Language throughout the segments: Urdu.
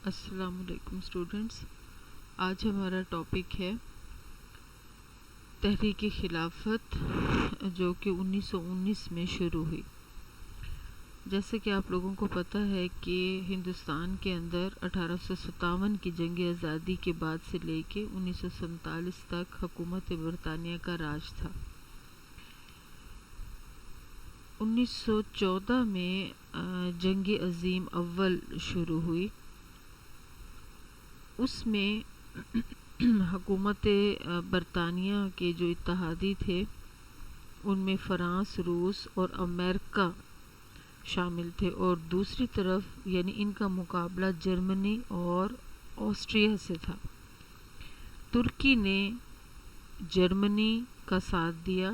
السلام علیکم اسٹوڈنٹس، آج ہمارا ٹاپک ہے تحریک خلافت جو کہ 1919 میں شروع ہوئی۔ جیسے کہ آپ لوگوں کو پتہ ہے کہ ہندوستان کے اندر 1857 کی جنگ آزادی کے بعد سے لے کے 1947 تک حکومت برطانیہ کا راج تھا۔ 1914 میں جنگ عظیم اول شروع ہوئی۔ اس میں حکومت برطانیہ کے جو اتحادی تھے ان میں فرانس، روس اور امریکہ شامل تھے، اور دوسری طرف یعنی ان کا مقابلہ جرمنی اور آسٹریا سے تھا۔ ترکی نے جرمنی کا ساتھ دیا۔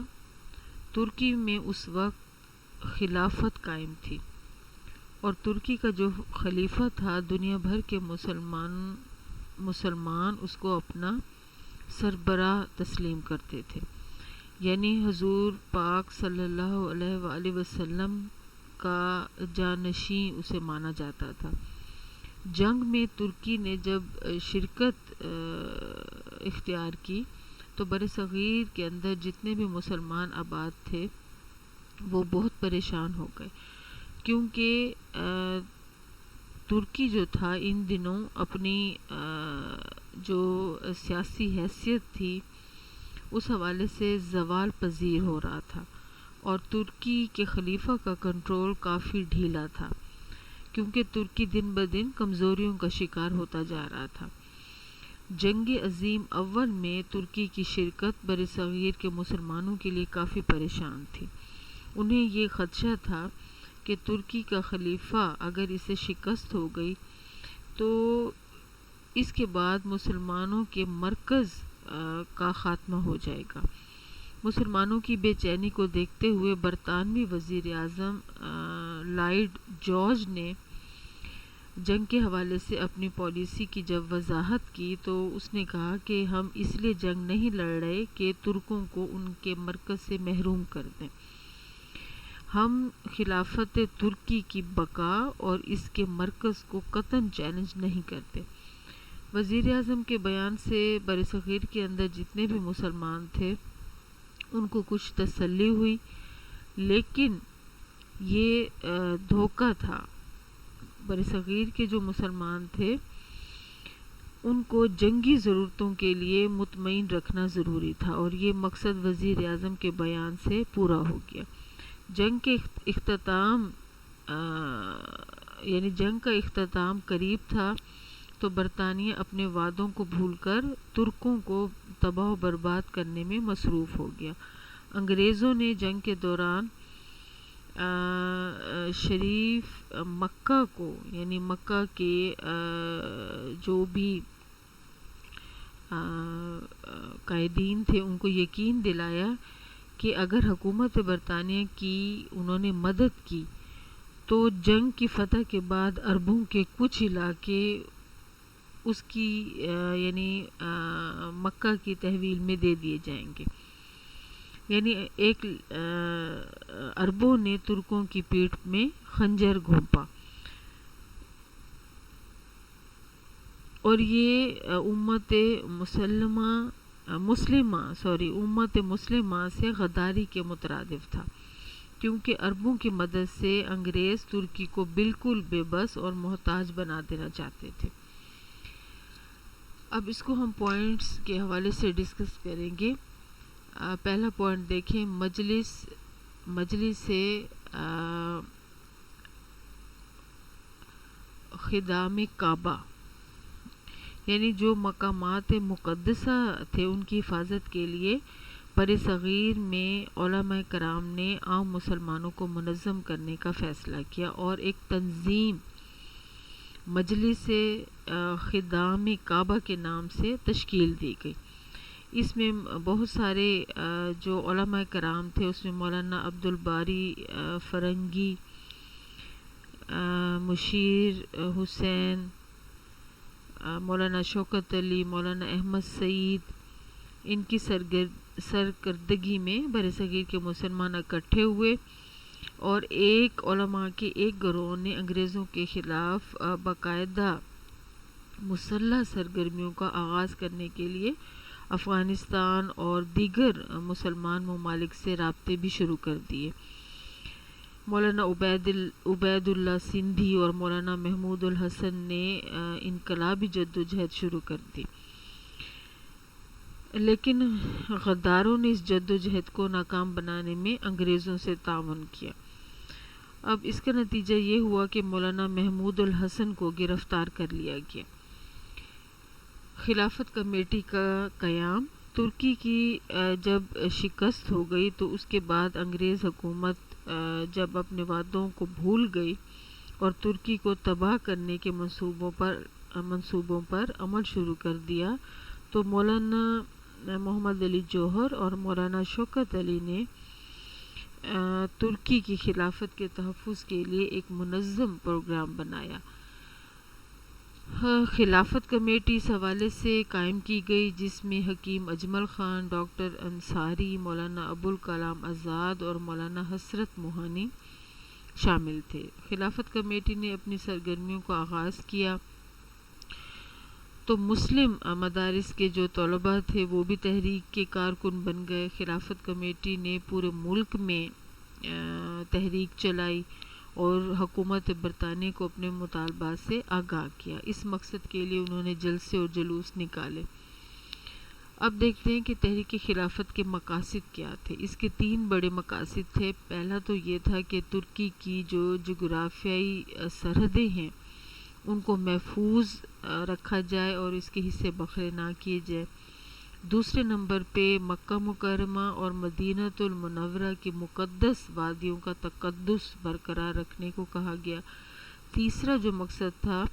ترکی میں اس وقت خلافت قائم تھی، اور ترکی کا جو خلیفہ تھا دنیا بھر کے مسلمان اس کو اپنا سربراہ تسلیم کرتے تھے، یعنی حضور پاک صلی اللہ علیہ وآلہ وسلم کا جانشین اسے مانا جاتا تھا۔ جنگ میں ترکی نے جب شرکت اختیار کی تو برصغیر کے اندر جتنے بھی مسلمان آباد تھے وہ بہت پریشان ہو گئے، کیونکہ ترکی جو تھا ان دنوں اپنی جو سیاسی حیثیت تھی اس حوالے سے زوال پذیر ہو رہا تھا، اور ترکی کے خلیفہ کا کنٹرول کافی ڈھیلا تھا، کیونکہ ترکی دن بدن کمزوریوں کا شکار ہوتا جا رہا تھا۔ جنگ عظیم اول میں ترکی کی شرکت برصغیر کے مسلمانوں کے لیے کافی پریشان تھی۔ انہیں یہ خدشہ تھا کہ ترکی کا خلیفہ اگر اسے شکست ہو گئی تو اس کے بعد مسلمانوں کے مرکز کا خاتمہ ہو جائے گا۔ مسلمانوں کی بے چینی کو دیکھتے ہوئے برطانوی وزیر اعظم لارڈ جارج نے جنگ کے حوالے سے اپنی پالیسی کی جب وضاحت کی تو اس نے کہا کہ ہم اس لیے جنگ نہیں لڑ رہے کہ ترکوں کو ان کے مرکز سے محروم کر دیں، ہم خلافت ترکی کی بقا اور اس کے مرکز کو قطعاً چیلنج نہیں کرتے۔ وزیر اعظم کے بیان سے برصغیر کے اندر جتنے بھی مسلمان تھے ان کو کچھ تسلی ہوئی، لیکن یہ دھوکہ تھا۔ برصغیر کے جو مسلمان تھے ان کو جنگی ضرورتوں کے لیے مطمئن رکھنا ضروری تھا، اور یہ مقصد وزیر اعظم کے بیان سے پورا ہو گیا۔ جنگ کے اختتام یعنی جنگ کا اختتام قریب تھا تو برطانیہ اپنے وعدوں کو بھول کر ترکوں کو تباہ و برباد کرنے میں مصروف ہو گیا۔ انگریزوں نے جنگ کے دوران شریف مکہ کو یعنی مکہ کے جو بھی قائدین تھے ان کو یقین دلایا کہ اگر حکومت برطانیہ کی انہوں نے مدد کی تو جنگ کی فتح کے بعد عربوں کے کچھ علاقے اس کی یعنی مکہ کی تحویل میں دے دیے جائیں گے، یعنی ایک عربوں نے ترکوں کی پیٹھ میں خنجر گھونپا، اور یہ امت مسلمہ سے غداری کے مترادف تھا، کیونکہ عربوں کی مدد سے انگریز ترکی کو بالکل بے بس اور محتاج بنا دینا چاہتے تھے۔ اب اس کو ہم پوائنٹس کے حوالے سے ڈسکس کریں گے۔ پہلا پوائنٹ دیکھیں، مجلس خدام کعبہ، یعنی جو مقامات مقدسہ تھے ان کی حفاظت کے لیے برصغیر میں علماء کرام نے عام مسلمانوں کو منظم کرنے کا فیصلہ کیا، اور ایک تنظیم مجلس خدام کعبہ کے نام سے تشکیل دی گئی۔ اس میں بہت سارے جو علماء کرام تھے اس میں مولانا عبدالباری فرنگی، مشیر حسین، مولانا شوکت علی، مولانا احمد سعید، ان کی سرکردگی میں برصغیر کے مسلمان اکٹھے ہوئے، اور ایک علماء کے ایک گروہ نے انگریزوں کے خلاف باقاعدہ مسلح سرگرمیوں کا آغاز کرنے کے لیے افغانستان اور دیگر مسلمان ممالک سے رابطے بھی شروع کر دیے۔ مولانا عبید اللہ سندھی اور مولانا محمود الحسن نے انقلابی جدوجہد شروع کر دی، لیکن غداروں نے اس جدوجہد کو ناکام بنانے میں انگریزوں سے تعاون کیا۔ اب اس کا نتیجہ یہ ہوا کہ مولانا محمود الحسن کو گرفتار کر لیا گیا۔ خلافت کمیٹی کا قیام۔ ترکی کی جب شکست ہو گئی تو اس کے بعد انگریز حکومت جب اپنے وعدوں کو بھول گئی اور ترکی کو تباہ کرنے کے منصوبوں پر عمل شروع کر دیا، تو مولانا محمد علی جوہر اور مولانا شوکت علی نے ترکی کی خلافت کے تحفظ کے لیے ایک منظم پروگرام بنایا۔ خلافت کمیٹی اس حوالے سے قائم کی گئی جس میں حکیم اجمل خان، ڈاکٹر انصاری، مولانا ابوالکلام آزاد اور مولانا حسرت موہانی شامل تھے۔ خلافت کمیٹی نے اپنی سرگرمیوں کا آغاز کیا تو مسلم مدارس کے جو طلباء تھے وہ بھی تحریک کے کارکن بن گئے۔ خلافت کمیٹی نے پورے ملک میں تحریک چلائی اور حکومت برطانیہ کو اپنے مطالبات سے آگاہ کیا۔ اس مقصد کے لیے انہوں نے جلسے اور جلوس نکالے۔ اب دیکھتے ہیں کہ تحریک خلافت کے مقاصد کیا تھے۔ اس کے 3 بڑے مقاصد تھے۔ پہلا تو یہ تھا کہ ترکی کی جو جغرافیائی سرحدیں ہیں ان کو محفوظ رکھا جائے اور اس کے حصے بکھرے نہ کیے جائے۔ دوسرے نمبر پہ مکہ مکرمہ اور مدینہ المنورہ کی مقدس وادیوں کا تقدس برقرار رکھنے کو کہا گیا۔ تیسرا جو مقصد تھا،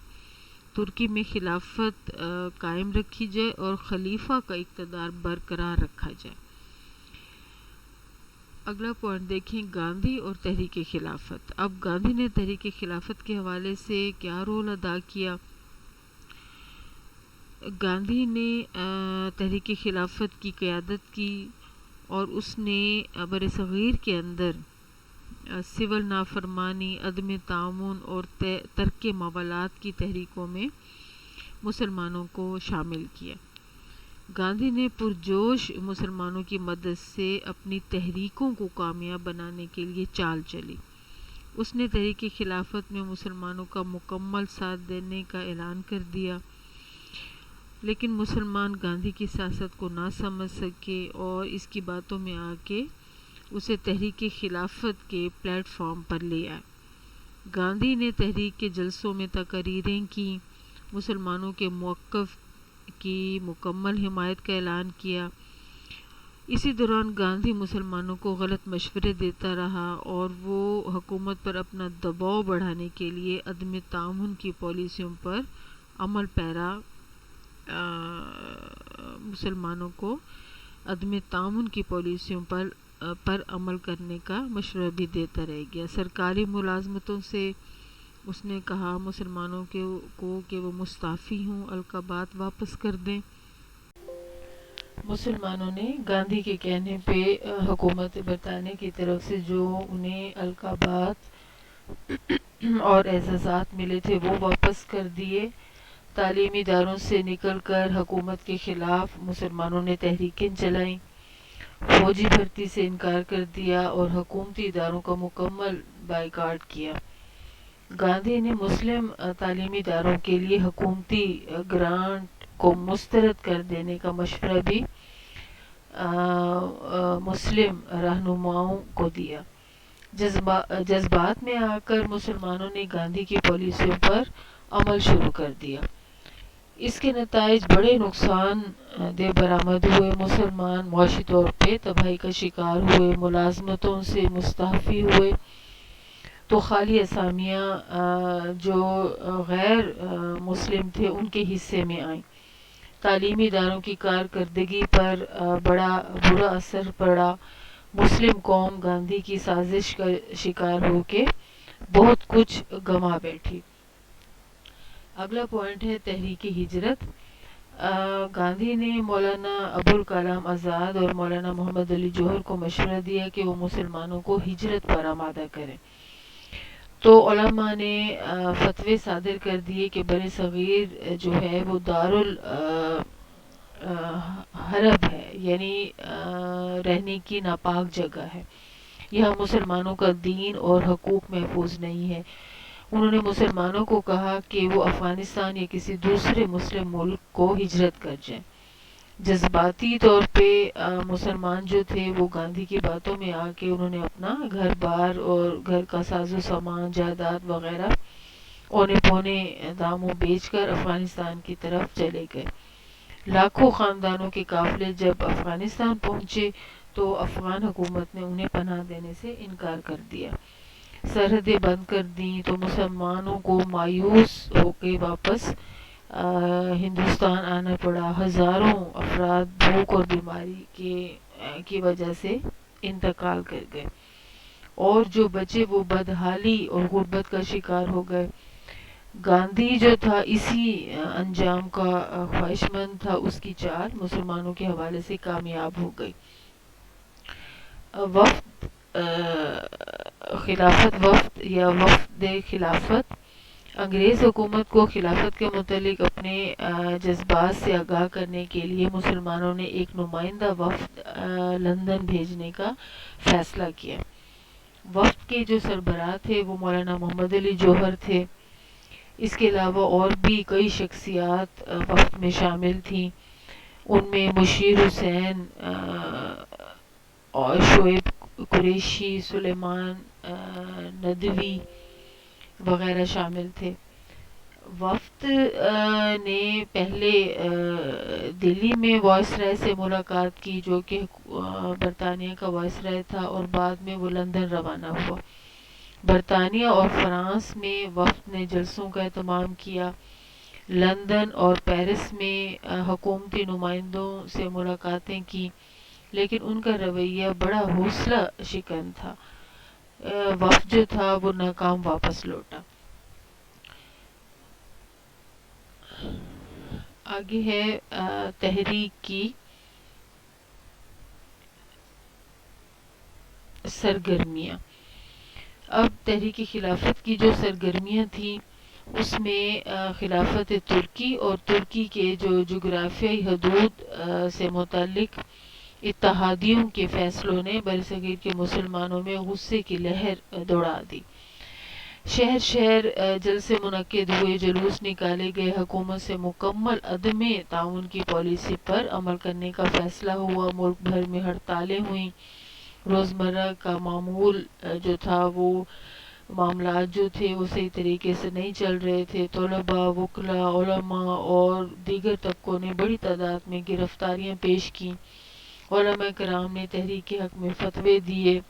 ترکی میں خلافت قائم رکھی جائے اور خلیفہ کا اقتدار برقرار رکھا جائے۔ اگلا پوائنٹ دیکھیں، گاندھی اور تحریک خلافت۔ اب گاندھی نے تحریک خلافت کے حوالے سے کیا رول ادا کیا؟ گاندھی نے تحریک خلافت کی قیادت کی اور اس نے بر صغیر کے اندر سول نافرمانی، عدم تعاون اور ترک موالات کی تحریکوں میں مسلمانوں کو شامل کیا۔ گاندھی نے پرجوش مسلمانوں کی مدد سے اپنی تحریکوں کو کامیاب بنانے کے لیے چال چلی۔ اس نے تحریک خلافت میں مسلمانوں کا مکمل ساتھ دینے کا اعلان کر دیا، لیکن مسلمان گاندھی کی سیاست کو نہ سمجھ سکے اور اس کی باتوں میں آ کے اسے تحریک خلافت کے پلیٹ فارم پر لے آئے۔ گاندھی نے تحریک کے جلسوں میں تقریریں کی، مسلمانوں کے موقف کی مکمل حمایت کا اعلان کیا۔ اسی دوران گاندھی مسلمانوں کو غلط مشورے دیتا رہا اور وہ حکومت پر اپنا دباؤ بڑھانے کے لیے عدم تعاون کی پالیسیوں پر عمل پیرا مسلمانوں کو عدم تعاون کی پالیسیوں پر عمل کرنے کا مشورہ بھی دیتا رہ گیا۔ سرکاری ملازمتوں سے اس نے کہا مسلمانوں کو کہ وہ مستعفی ہوں، القابات واپس کر دیں۔ مسلمانوں نے گاندھی کے کہنے پہ حکومت برطانیہ کی طرف سے جو انہیں القابات اور اعزازات ملے تھے وہ واپس کر دیے۔ تعلیمی اداروں سے نکل کر حکومت کے خلاف مسلمانوں نے تحریکیں چلائیں، فوجی بھرتی سے انکار کر دیا اور حکومتی اداروں کا مکمل بائیکاٹ کیا۔ گاندھی نے مسلم تعلیمی اداروں کے لیے حکومتی گرانٹ کو مسترد کر دینے کا مشورہ بھی مسلم رہنماؤں کو دیا۔ جذبات میں آ کر مسلمانوں نے گاندھی کی پالیسیوں پر عمل شروع کر دیا۔ اس کے نتائج بڑے نقصان دہ برآمد ہوئے۔ مسلمان معاشی طور پہ تباہی کا شکار ہوئے، ملازمتوں سے مستعفی ہوئے تو خالی اسامیاں جو غیر مسلم تھے ان کے حصے میں آئیں۔ تعلیمی اداروں کی کارکردگی پر بڑا برا اثر پڑا۔ مسلم قوم گاندھی کی سازش کا شکار ہو کے بہت کچھ گنوا بیٹھی۔ اگلا پوائنٹ ہے تحریک ہجرت۔ گاندھی نے مولانا ابوالکلام آزاد اور مولانا محمد علی جوہر کو مشورہ دیا کہ وہ مسلمانوں کو ہجرت پر آمادہ کریں۔ تو علماء نے فتوے صادر کر دیے کہ بر صغیر جو ہے وہ حرب ہے، یعنی رہنے کی ناپاک جگہ ہے، یہاں مسلمانوں کا دین اور حقوق محفوظ نہیں ہے۔ انہوں نے مسلمانوں کو کہا کہ وہ افغانستان یا کسی دوسرے مسلم ملک کو ہجرت کر جائیں۔ جذباتی طور پہ مسلمان جو تھے وہ گاندھی کی باتوں میں آ کے انہوں نے اپنا گھر بار اور گھر کا ساز و سامان، جائیداد وغیرہ اونے پونے داموں بیچ کر افغانستان کی طرف چلے گئے۔ لاکھوں خاندانوں کے قافلے جب افغانستان پہنچے تو افغان حکومت نے انہیں پناہ دینے سے انکار کر دیا، سرحدیں بند کر دیں، تو مسلمانوں کو مایوس ہو کے واپس ہندوستان آنا پڑا۔ ہزاروں افراد بھوک اور بیماری کی وجہ سے انتقال کر گئے، اور جو بچے وہ بدحالی اور غربت کا شکار ہو گئے۔ گاندھی جو تھا اسی انجام کا خواہش مند تھا، اس کی چال مسلمانوں کے حوالے سے کامیاب ہو گئی۔ وفد خلافت انگریز حکومت کو خلافت کے متعلق اپنے جذبات سے آگاہ کرنے کے لیے مسلمانوں نے ایک نمائندہ وفد لندن بھیجنے کا فیصلہ کیا۔ وفد کے جو سربراہ تھے وہ مولانا محمد علی جوہر تھے۔ اس کے علاوہ اور بھی کئی شخصیات وفد میں شامل تھیں، ان میں مشیر حسین اور شعیب قریشی، سلیمان ندوی وغیرہ شامل تھے۔ وفد نے پہلے دلی میں وائسرائے سے ملاقات کی جو کہ برطانیہ کا وائسرائے تھا، اور بعد میں وہ لندن روانہ ہوا۔ برطانیہ اور فرانس میں وفد نے جلسوں کا اہتمام کیا۔ لندن اور پیرس میں حکومتی نمائندوں سے ملاقاتیں کی، لیکن ان کا رویہ بڑا حوصلہ شکن تھا۔ وفد جو تھا وہ ناکام واپس لوٹا۔ آگے ہے تحریک کی سرگرمیاں۔ اب تحریک خلافت کی جو سرگرمیاں تھیں اس میں خلافت ترکی اور ترکی کے جو جغرافیائی حدود سے متعلق اتحادیوں کے فیصلوں نے برصغیر کے مسلمانوں میں غصے کی لہر دوڑا دی۔ شہر شہر جلسے منعقد ہوئے، جلوس نکالے گئے، حکومت سے مکمل عدم تعاون کی پالیسی پر عمل کرنے کا فیصلہ ہوا۔ ملک بھر میں ہڑتالیں ہوئیں، روزمرہ کا معمول جو تھا وہ معاملات جو تھے وہ صحیح طریقے سے نہیں چل رہے تھے۔ طلباء، وکلاء، علماء اور دیگر طبقوں نے بڑی تعداد میں گرفتاریاں پیش کیں۔ علماء کرام نے تحریک کے حق میں فتوے دیے۔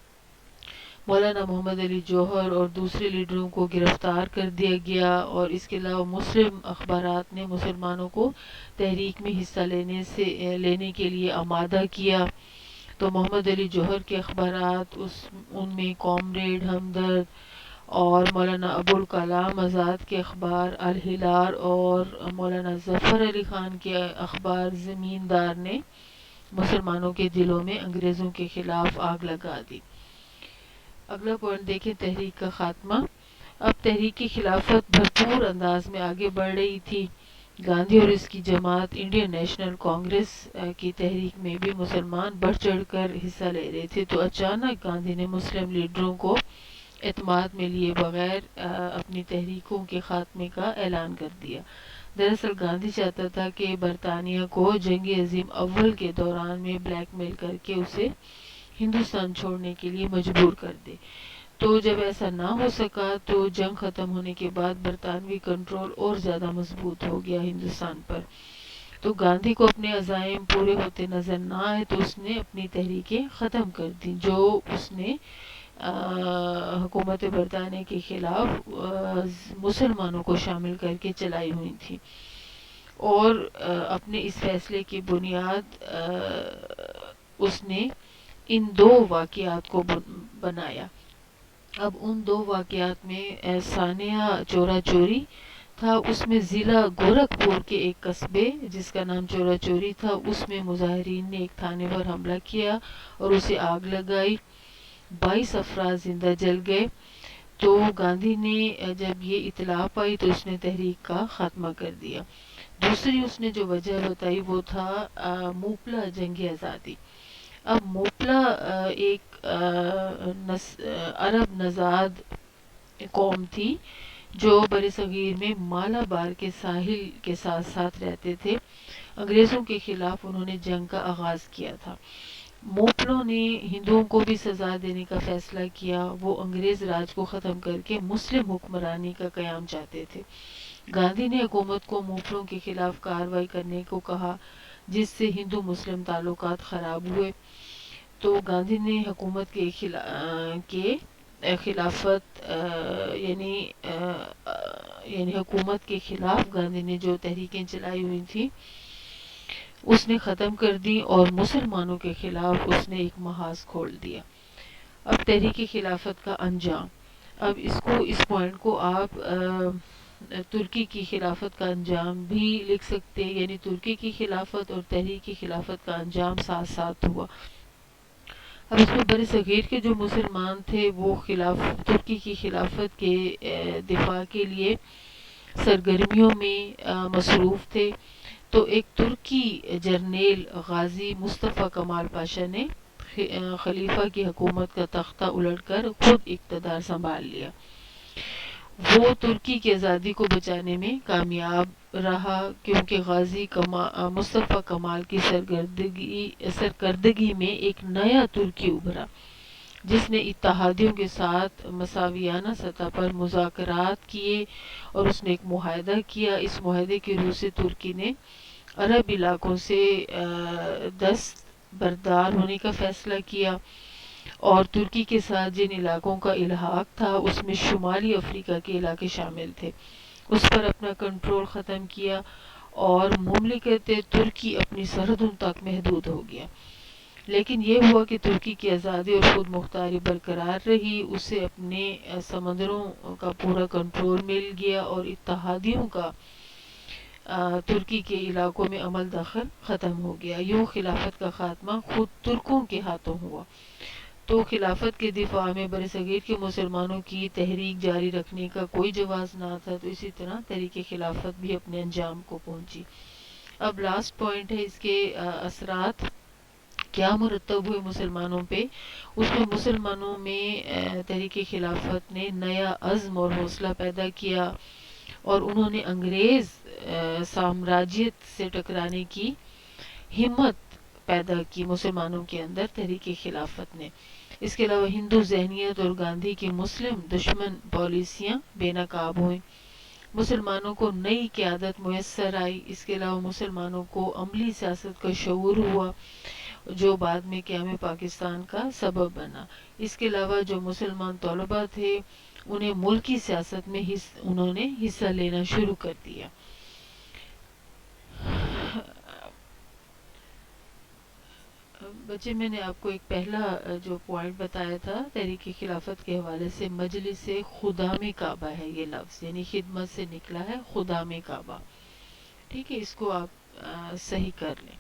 مولانا محمد علی جوہر اور دوسرے لیڈروں کو گرفتار کر دیا گیا، اور اس کے علاوہ مسلم اخبارات نے مسلمانوں کو تحریک میں حصہ لینے کے لیے آمادہ کیا۔ تو محمد علی جوہر کے اخبارات ان میں کامریڈ، ہمدرد اور مولانا ابوالکلام آزاد کے اخبار الہلال اور مولانا ظفر علی خان کے اخبار زمیندار نے مسلمانوں کے دلوں میں انگریزوں کے خلاف آگ لگا دی۔ اگلا پوائنٹ دیکھیں، تحریک کا خاتمہ۔ اب تحریک کی خلافت بھرپور انداز میں آگے بڑھ رہی تھی۔ گاندھی اور اس کی جماعت انڈین نیشنل کانگریس کی تحریک میں بھی مسلمان بڑھ چڑھ کر حصہ لے رہے تھے، تو اچانک گاندھی نے مسلم لیڈروں کو اعتماد میں لیے بغیر اپنی تحریکوں کے خاتمے کا اعلان کر دیا۔ دراصل گاندھی چاہتا تھا کہ برطانیہ کو جنگ عظیم اول کے دوران میں بلیک میل کر کے اسے ہندوستان چھوڑنے کے لیے مجبور کر دے۔ تو جب ایسا نہ ہو سکا تو جنگ ختم ہونے کے بعد برطانوی کنٹرول اور زیادہ مضبوط ہو گیا ہندوستان پر۔ تو گاندھی کو اپنے عزائم پورے ہوتے نظر نہ آئے تو اس نے اپنی تحریکیں ختم کر دیں جو اس نے حکومت برطانیہ کے خلاف مسلمانوں کو شامل کر کے چلائی ہوئی تھی، اور اپنے اس فیصلے کی بنیاد اس نے ان دو واقعات کو بنایا۔ اب ان دو واقعات میں ثانیہ چورا چوری تھا، اس میں ضلع گورکھپور کے ایک قصبے جس کا نام چورا چوری تھا، اس میں مظاہرین نے ایک تھانے پر حملہ کیا اور اسے آگ لگائی، 22 افراد زندہ جل گئے۔ تو گاندھی نے جب یہ اطلاع پائی تو اس نے تحریک کا خاتمہ کر دیا۔ دوسری اس نے جو وجہ بتائی وہ تھا موپلا جنگ آزادی۔ اب موپلا ایک عرب نژاد قوم تھی جو بر صغیر میں مالابار کے ساحل کے ساتھ ساتھ رہتے تھے۔ انگریزوں کے خلاف انہوں نے جنگ کا آغاز کیا تھا۔ موپلوں نے ہندوؤں کو بھی سزا دینے کا فیصلہ کیا۔ وہ انگریز راج کو ختم کر کے مسلم حکمرانی کا قیام چاہتے تھے۔ گاندھی نے حکومت کو موپلوں کے خلاف کارروائی کرنے کو کہا، جس سے ہندو مسلم تعلقات خراب ہوئے۔ تو گاندھی نے حکومت کے خلافت یعنی حکومت کے خلاف گاندھی نے جو تحریکیں چلائی ہوئی تھی اس نے ختم کر دی اور مسلمانوں کے خلاف اس نے ایک محاذ کھول دیا۔ اب تحریک خلافت کا انجام، اب اس پوائنٹ کو آپ ترکی کی خلافت کا انجام بھی لکھ سکتے، یعنی ترکی کی خلافت اور تحریک خلافت کا انجام ساتھ ساتھ ہوا۔ اب اس میں بر صغیر کے جو مسلمان تھے وہ ترکی کی خلافت کے دفاع کے لیے سرگرمیوں میں مصروف تھے۔ تو ایک ترکی جرنیل غازی مصطفیٰ کمال پاشا نے خلیفہ کی حکومت کا تختہ الٹ کر خود اقتدار سنبھال لیا۔ وہ ترکی کی آزادی کو بچانے میں کامیاب رہا، کیونکہ غازی مصطفیٰ کمال کی سرکردگی میں ایک نیا ترکی ابھرا، جس نے اتحادیوں کے ساتھ مساویانہ سطح پر مذاکرات کیے اور اس نے ایک معاہدہ کیا۔ اس معاہدے کی روح سے ترکی نے عرب علاقوں سے دستبردار ہونے کا فیصلہ کیا، اور ترکی کے ساتھ جن علاقوں کا الحاق تھا اس میں شمالی افریقہ کے علاقے شامل تھے، اس پر اپنا کنٹرول ختم کیا اور مملکت ترکی اپنی سرحدوں تک محدود ہو گیا۔ لیکن یہ ہوا کہ ترکی کی آزادی اور خود مختاری برقرار رہی، اسے اپنے سمندروں کا پورا کنٹرول مل گیا اور اتحادیوں کا ترکی کے علاقوں میں عمل دخل ختم ہو گیا۔ یوں خلافت کا خاتمہ خود ترکوں کے ہاتھوں ہوا۔ تو خلافت کے دفاع میں برصغیر کے مسلمانوں کی تحریک جاری رکھنے کا کوئی جواز نہ تھا، تو اسی طرح تحریک خلافت بھی اپنے انجام کو پہنچی۔ اب لاسٹ پوائنٹ ہے اس کے اثرات کیا مرتب ہوئے مسلمانوں پہ۔ اس میں مسلمانوں میں تحریک خلافت نے نیا عزم اور حوصلہ پیدا کیا اور انہوں نے انگریز سامراجیت سے ٹکرانے کی ہمت پیدا کی مسلمانوں کے اندر تحریک خلافت نے۔ اس کے علاوہ ہندو ذہنیت اور گاندھی کی مسلم دشمن پالیسیاں بے نقاب ہوئیں، مسلمانوں کو نئی قیادت میسر آئی۔ اس کے علاوہ مسلمانوں کو عملی سیاست کا شعور ہوا جو بعد میں قیام پاکستان کا سبب بنا۔ اس کے علاوہ جو مسلمان طلباء تھے انہیں ملکی سیاست میں انہوں نے حصہ لینا شروع کر دیا۔ بچے، میں نے آپ کو ایک پہلا جو پوائنٹ بتایا تھا تحریک خلافت کے حوالے سے، مجلس خدام کعبہ ہے یہ لفظ، یعنی خدمت سے نکلا ہے خدام کعبہ۔ ٹھیک ہے، اس کو آپ صحیح کر لیں۔